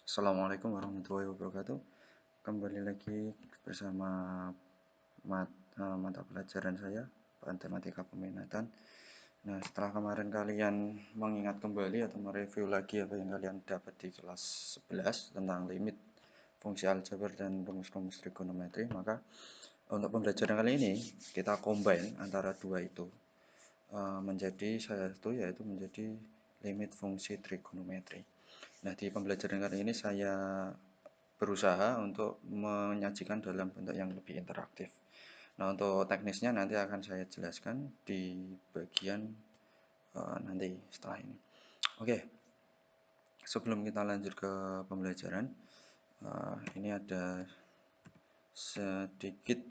Assalamualaikum warahmatullahi wabarakatuh. Kembali lagi bersama mata pelajaran saya, matematika peminatan. Nah, setelah kemarin kalian mengingat kembali atau mereview lagi apa yang kalian dapat di kelas 11 tentang limit, fungsi aljabar dan rumus-rumus trigonometri, maka untuk pembelajaran kali ini kita combine antara dua itu menjadi satu, yaitu menjadi limit fungsi trigonometri. Nah, di pembelajaran kali ini saya berusaha untuk menyajikan dalam bentuk yang lebih interaktif. Nah, untuk teknisnya nanti akan saya jelaskan di bagian nanti setelah ini. Oke, sebelum kita lanjut ke pembelajaran, ini ada sedikit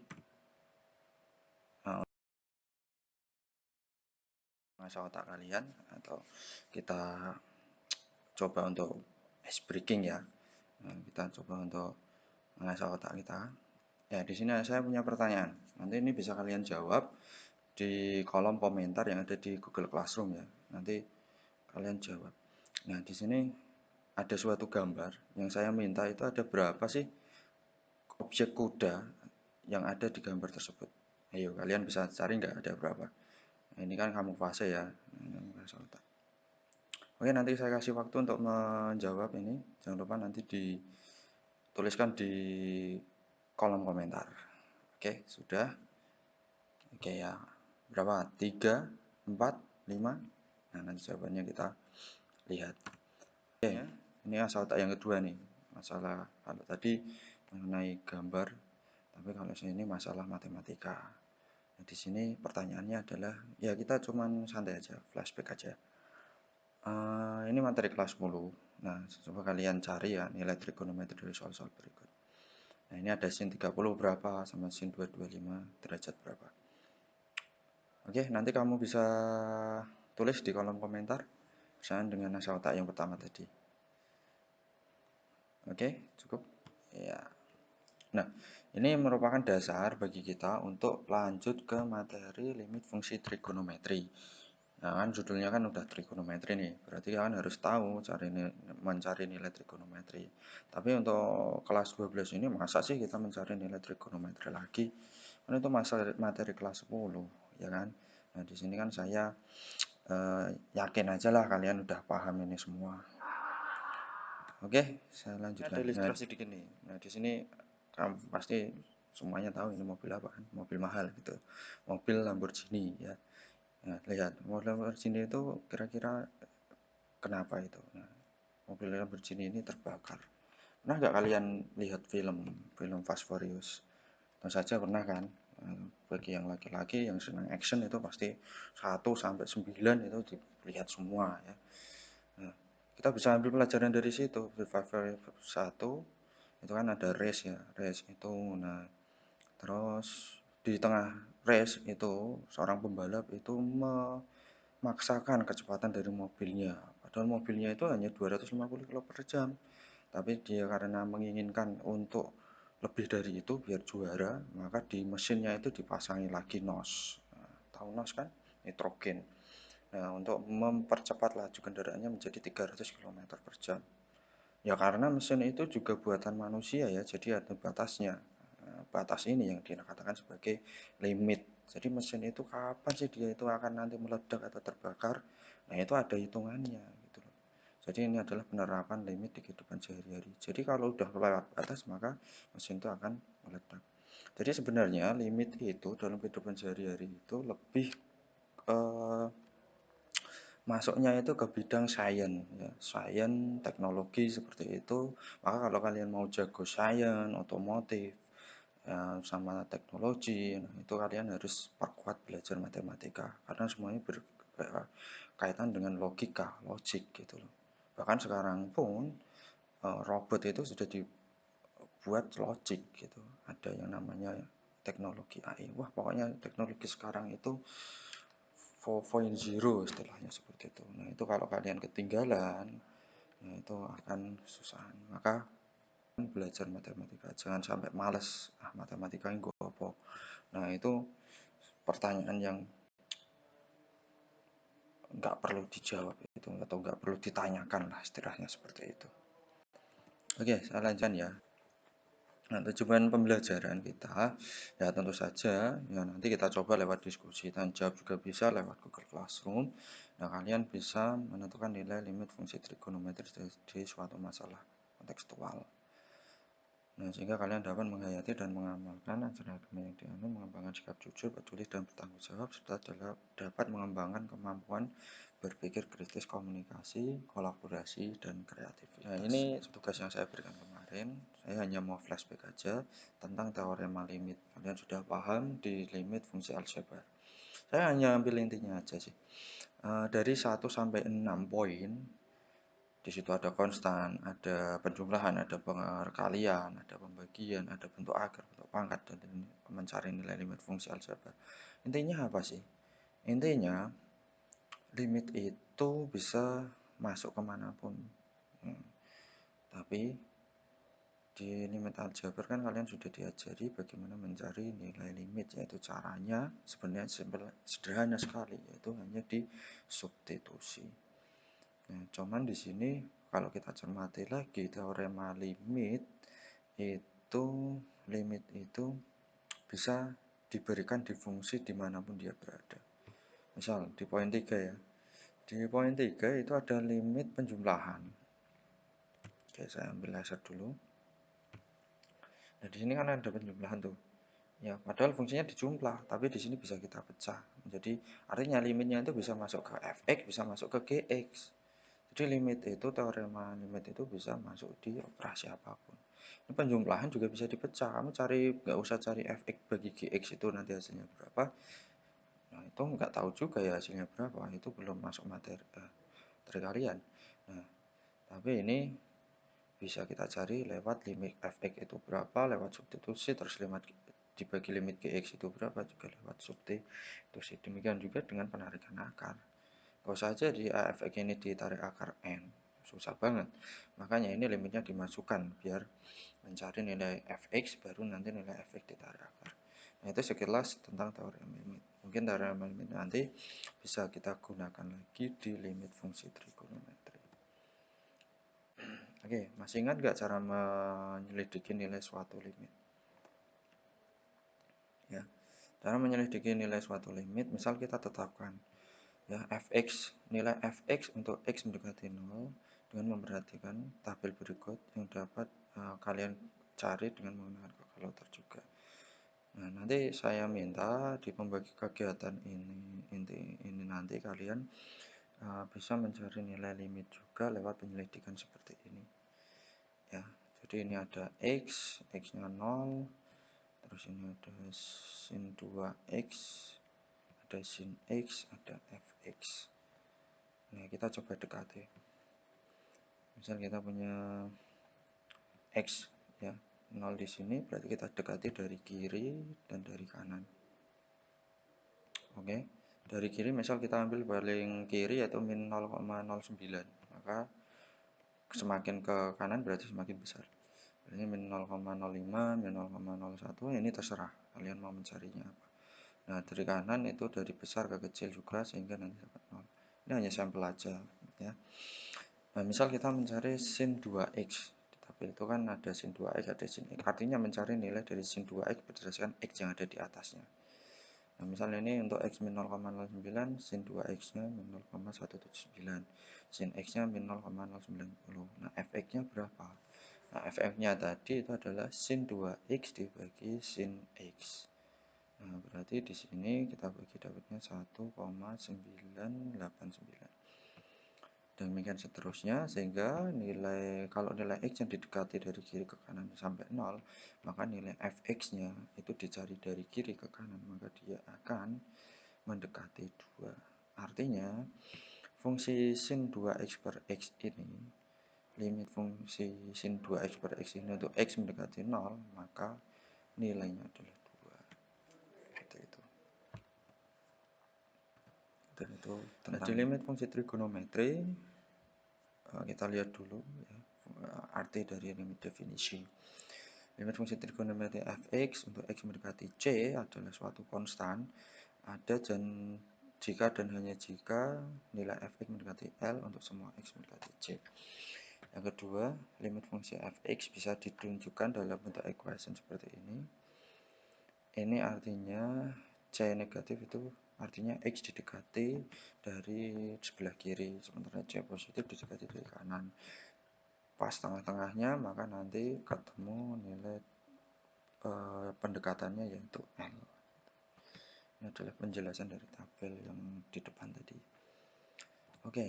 mengasah otak kalian, atau kita coba untuk ice breaking ya. Nah, kita coba untuk mengasah otak kita. Ya, di sini saya punya pertanyaan. Nanti ini bisa kalian jawab di kolom komentar yang ada di Google Classroom ya. Nanti kalian jawab. Nah, di sini ada suatu gambar yang saya minta itu ada berapa sih objek kuda yang ada di gambar tersebut. Ayo, kalian bisa cari nggak ada berapa? Nah, ini kan kamuflase ya. Oke, nanti saya kasih waktu untuk menjawab ini. Jangan lupa nanti dituliskan di kolom komentar. Oke, sudah. Oke ya, berapa? 3, 4, 5. Nah, nanti jawabannya kita lihat. Oke, ini asal tak yang kedua nih. Masalah kalau tadi mengenai gambar, tapi kalau ini masalah matematika. Nah, di sini pertanyaannya adalah, ya kita cuman santai aja, flashback aja. Ini materi kelas 10. Nah, coba kalian cari ya nilai trigonometri dari soal-soal berikut. Nah, ini ada sin 30 berapa sama sin 225 derajat berapa. Oke, nanti kamu bisa tulis di kolom komentar bersama dengan asal otak yang pertama tadi. Oke, cukup? Ya. Nah, ini merupakan dasar bagi kita untuk lanjut ke materi limit fungsi trigonometri. Nah, kan judulnya kan udah trigonometri nih, berarti kan harus tahu mencari nilai trigonometri. Tapi untuk kelas 12 ini masa sih kita mencari nilai trigonometri lagi? Kan itu materi kelas 10, ya kan? Nah, di sini kan saya yakin aja lah kalian udah paham ini semua. Oke, saya lanjutkan. Ada ilustrasi dikit nih. Nah, di sini kamu pasti semuanya tahu ini mobil apa kan? Mobil mahal gitu. Mobil Lamborghini ya. Nah, lihat, mobil Lamborghini itu kira-kira kenapa itu? Nah, mobil Lamborghini ini terbakar. Pernah nggak kalian lihat film Fast Furious? Tentu saja pernah kan? Bagi yang laki-laki yang senang action itu pasti 1 sampai 9 itu dilihat semua ya. Nah, kita bisa ambil pelajaran dari situ. Survivor 1 itu kan ada race ya, race itu. Nah, terus di tengah race itu seorang pembalap itu memaksakan kecepatan dari mobilnya. Padahal mobilnya itu hanya 250 km per jam. Tapi dia karena menginginkan untuk lebih dari itu biar juara, maka di mesinnya itu dipasangi lagi nos. Nah, tahu nos kan? Nitrogen. Nah, untuk mempercepat laju kendaraannya menjadi 300 km per jam. Ya karena mesin itu juga buatan manusia ya, jadi ada batasnya. Nah, batas ini yang dikatakan sebagai limit. Jadi mesin itu kapan sih dia itu akan nanti meledak atau terbakar? Nah, itu ada hitungannya gitu loh. Jadi ini adalah penerapan limit di kehidupan sehari-hari. Jadi kalau udah lewat batas maka mesin itu akan meledak. Jadi sebenarnya limit itu dalam kehidupan sehari-hari itu lebih masuknya itu ke bidang sains ya, sains teknologi seperti itu. Maka kalau kalian mau jago sains otomotif ya, sama teknologi, nah itu kalian harus perkuat belajar matematika karena semuanya berkaitan dengan logika, logik gitu loh. Bahkan sekarang pun robot itu sudah dibuat logik gitu. Ada yang namanya teknologi AI. Wah, pokoknya teknologi sekarang itu 4.0 istilahnya seperti itu. Nah, itu kalau kalian ketinggalan, nah itu akan susah. Maka belajar matematika, jangan sampai males. Matematika ini gue apa? Nah, itu pertanyaan yang nggak perlu dijawab. itu, atau nggak perlu ditanyakan lah istilahnya seperti itu. Oke, saya lanjutkan ya. Nah, tujuan pembelajaran kita ya tentu saja ya nanti kita coba lewat diskusi dan jawab juga bisa lewat Google Classroom. Nah, kalian bisa menentukan nilai limit fungsi trigonometris di suatu masalah kontekstual. Nah, sehingga kalian dapat menghayati dan mengamalkan ajaran agama yang dianut, mengembangkan sikap jujur, peduli, dan bertanggung jawab, serta dapat mengembangkan kemampuan berpikir kritis, komunikasi, kolaborasi, dan kreatif. Nah, ini tugas yang saya berikan kemarin. Saya hanya mau flashback aja tentang teorema limit. Kalian sudah paham di limit fungsi aljabar. Saya hanya ambil intinya aja sih. Dari 1 sampai 6 poin, di situ ada konstan, ada penjumlahan, ada perkalian, ada pembagian, ada bentuk akar, bentuk pangkat, dan mencari nilai limit fungsi aljabar. Intinya apa sih? Intinya limit itu bisa masuk kemanapun. Tapi di limit aljabar kan kalian sudah diajari bagaimana mencari nilai limit, yaitu caranya sebenarnya sederhana sekali, yaitu hanya di substitusi. Nah, cuman di sini kalau kita cermati lagi teorema limit itu bisa diberikan di fungsi dimanapun dia berada. Misal di poin 3 ya. Di poin 3 itu ada limit penjumlahan. Oke, saya ambil laser dulu. Nah, di sini kan ada penjumlahan tuh. Ya, padahal fungsinya dijumlah, tapi di sini bisa kita pecah. Jadi, artinya limitnya itu bisa masuk ke fx, bisa masuk ke gx. Jadi limit itu, teorema limit itu bisa masuk di operasi apapun. Ini penjumlahan juga bisa dipecah. Kamu cari, nggak usah cari fx bagi gx itu nanti hasilnya berapa. Nah, itu nggak tahu juga ya hasilnya berapa. Itu belum masuk materi kalian. Nah, tapi ini bisa kita cari lewat limit fx itu berapa, lewat substitusi, terus dibagi limit gx itu berapa, juga lewat substitusi. Demikian juga dengan penarikan akar. Kalau saja di afx ini ditarik akar n, susah banget. Makanya ini limitnya dimasukkan biar mencari nilai fx, baru nanti nilai fx ditarik akar. Nah, itu sekilas tentang teorema limit. Mungkin teorema limit nanti bisa kita gunakan lagi di limit fungsi trigonometri. Oke, masih ingat nggak cara menyelidiki nilai suatu limit? Ya, cara menyelidiki nilai suatu limit, misal kita tetapkan ya fx, nilai fx untuk x mendekati 0 dengan memperhatikan tabel berikut yang dapat kalian cari dengan menggunakan kalkulator juga. Nah, nanti saya minta di pembagi kegiatan ini nanti kalian bisa mencari nilai limit juga lewat penyelidikan seperti ini. Ya, jadi ini ada x-nya 0, terus ini ada sin 2x, ada sin x, ada fx. Nah, kita coba dekati. Misal kita punya x ya, 0 di sini, berarti kita dekati dari kiri dan dari kanan. Oke, dari kiri misal kita ambil paling kiri yaitu min 0,09, maka semakin ke kanan berarti semakin besar. Ini min 0,05, min 0,01, ini terserah kalian mau mencarinya apa. Nah, dari kanan itu dari besar ke kecil juga sehingga nanti dapat 0. Ini hanya sampel aja ya. Nah, misal kita mencari sin 2x. Di tabel itu kan ada sin 2x, ada sin x. Artinya mencari nilai dari sin 2x berdasarkan x yang ada di atasnya. Nah, misalnya ini untuk x min 0,09, sin 2x-nya min 0,179, sin x-nya min 0,090. Nah, fx-nya berapa? Nah, fx-nya tadi itu adalah sin 2x dibagi sin x. Nah, berarti di sini kita bagi dapatnya 1,989. Demikian seterusnya, sehingga kalau nilai x yang didekati dari kiri ke kanan sampai 0, maka nilai fx-nya itu dicari dari kiri ke kanan, maka dia akan mendekati 2. Artinya, fungsi sin 2x per x ini, limit fungsi sin 2x per x ini untuk x mendekati 0, maka nilainya adalah 2. Seperti itu. Dan itu tentang limit fungsi trigonometri. Kita lihat dulu ya, arti dari limit definisi. Limit fungsi trigonometri fx untuk x mendekati c adalah suatu konstan ada dan jika dan hanya jika nilai fx mendekati L untuk semua x mendekati J. Yang kedua, limit fungsi fx bisa ditunjukkan dalam bentuk equation seperti ini. Ini artinya C negatif itu artinya x didekati dari sebelah kiri, sementara C positif didekati dari kanan. Pas tengah-tengahnya, maka nanti ketemu nilai pendekatannya yaitu L. Ini adalah penjelasan dari tabel yang di depan tadi. Oke,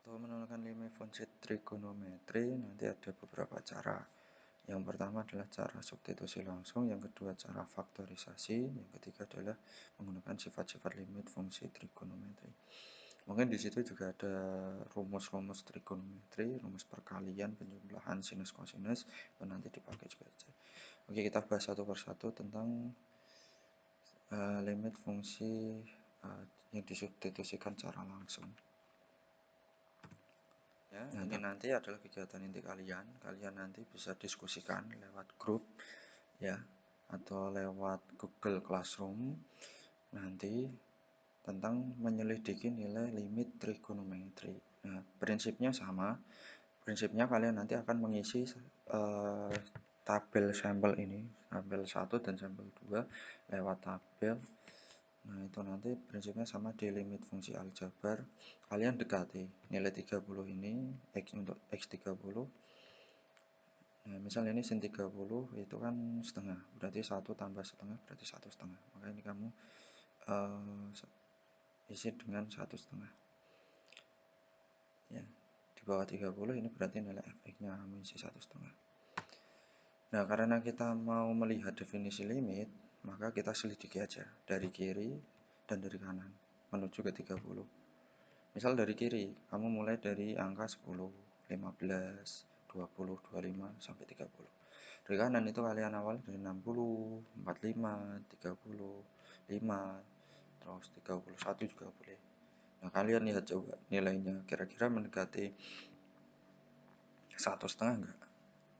untuk menentukan limit fungsi trigonometri nanti ada beberapa cara. Yang pertama adalah cara substitusi langsung, yang kedua cara faktorisasi, yang ketiga adalah menggunakan sifat-sifat limit fungsi trigonometri. Mungkin di situ juga ada rumus-rumus trigonometri, rumus perkalian, penjumlahan sinus kosinus, itu nanti dipakai juga aja. Oke, kita bahas satu persatu tentang limit fungsi yang disubstitusikan secara langsung. Ya, ini nanti adalah kegiatan inti kalian. Kalian nanti bisa diskusikan lewat grup ya atau lewat Google Classroom nanti tentang menyelidiki nilai limit trigonometri. Nah, prinsipnya sama. Prinsipnya kalian nanti akan mengisi tabel sampel ini, sampel 1 dan sampel 2 lewat tabel. Nah, itu nanti prinsipnya sama di limit fungsi aljabar. Kalian dekati nilai 30 ini x untuk x30. Nah, misalnya ini sin 30 itu kan setengah, berarti 1 tambah setengah berarti 1 setengah. Maka ini kamu isi dengan 1 setengah. Ya, di bawah 30 ini berarti nilai fx-nya kamu isi 1 setengah. Nah, karena kita mau melihat definisi limit, maka kita selidiki aja dari kiri dan dari kanan menuju ke 30. Misal dari kiri, kamu mulai dari angka 10, 15, 20, 25 sampai 30. Dari kanan itu kalian awal dari 60, 45, 30, 5, terus 31 juga boleh. Nah, kalian lihat coba nilainya kira-kira mendekati 1,5 enggak?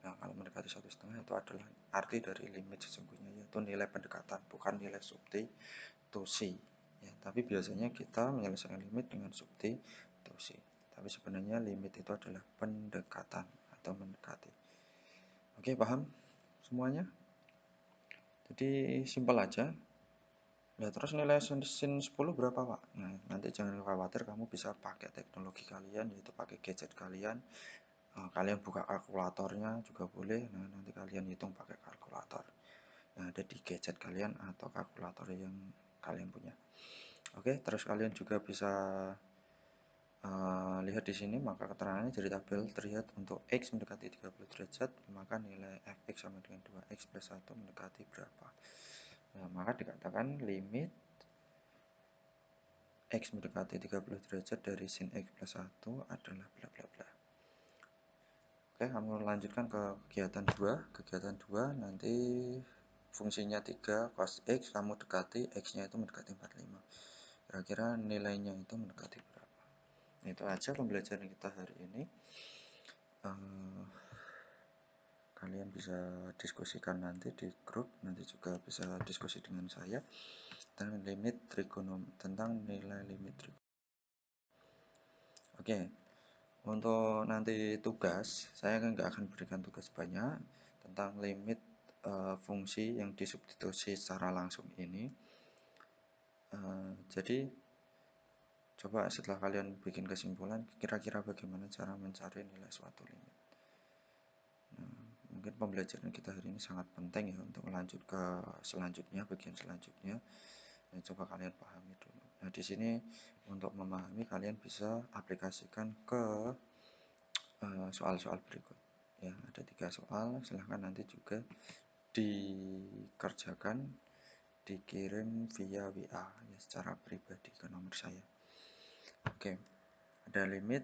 Nah, kalau mendekati 1,5 itu adalah arti dari limit sesungguhnya, yaitu nilai pendekatan, bukan nilai substitusi. Ya, tapi biasanya kita menyelesaikan limit dengan substitusi. Tapi sebenarnya limit itu adalah pendekatan atau mendekati. Oke, paham semuanya? Jadi simpel aja. Nah, terus nilai sin 10 berapa, Pak? Nah, nanti jangan khawatir, kamu bisa pakai teknologi kalian, yaitu pakai gadget kalian. Kalian buka kalkulatornya juga boleh. Nah, nanti kalian hitung pakai kalkulator yang ada di gadget kalian atau kalkulator yang kalian punya. Oke, terus kalian juga bisa lihat di sini, maka keterangannya dari tabel terlihat untuk x mendekati 30 derajat, maka nilai fx sama dengan 2x plus 1 mendekati berapa. Nah, maka dikatakan limit x mendekati 30 derajat dari sin x plus 1 adalah bla bla bla. Oke, kamu lanjutkan ke kegiatan 2. Kegiatan 2 nanti fungsinya 3 cos x, kamu dekati x-nya itu mendekati 45. Kira-kira nilainya itu mendekati berapa? Itu aja pembelajaran kita hari ini. Kalian bisa diskusikan nanti di grup, nanti juga bisa diskusi dengan saya tentang limit trigonometri, tentang nilai limit trigonometri. Oke, untuk nanti tugas, saya nggak akan berikan tugas banyak tentang limit fungsi yang disubstitusi secara langsung ini. Jadi, coba setelah kalian bikin kesimpulan, kira-kira bagaimana cara mencari nilai suatu limit. Mungkin pembelajaran kita hari ini sangat penting ya untuk lanjut ke selanjutnya, bagian selanjutnya. Nah, coba kalian pahami dulu. Nah, di sini untuk memahami kalian bisa aplikasikan ke soal-soal berikut. Ya, ada 3 soal. Silahkan nanti juga dikerjakan, dikirim via WA ya, secara pribadi ke nomor saya. Oke, ada limit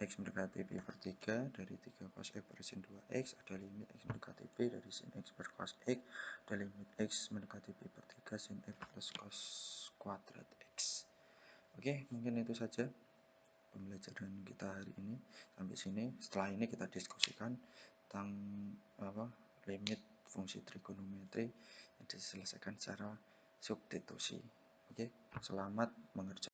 x mendekati pi per 3 dari 3 cos x per sin 2x, ada limit x mendekati p dari sin x per cos x, ada limit x mendekati pi per 3 sin x plus cos kuadrat x. Oke, mungkin itu saja pembelajaran kita hari ini. Sampai sini, setelah ini kita diskusikan tentang limit fungsi trigonometri yang diselesaikan secara substitusi. Oke, selamat mengerjakan.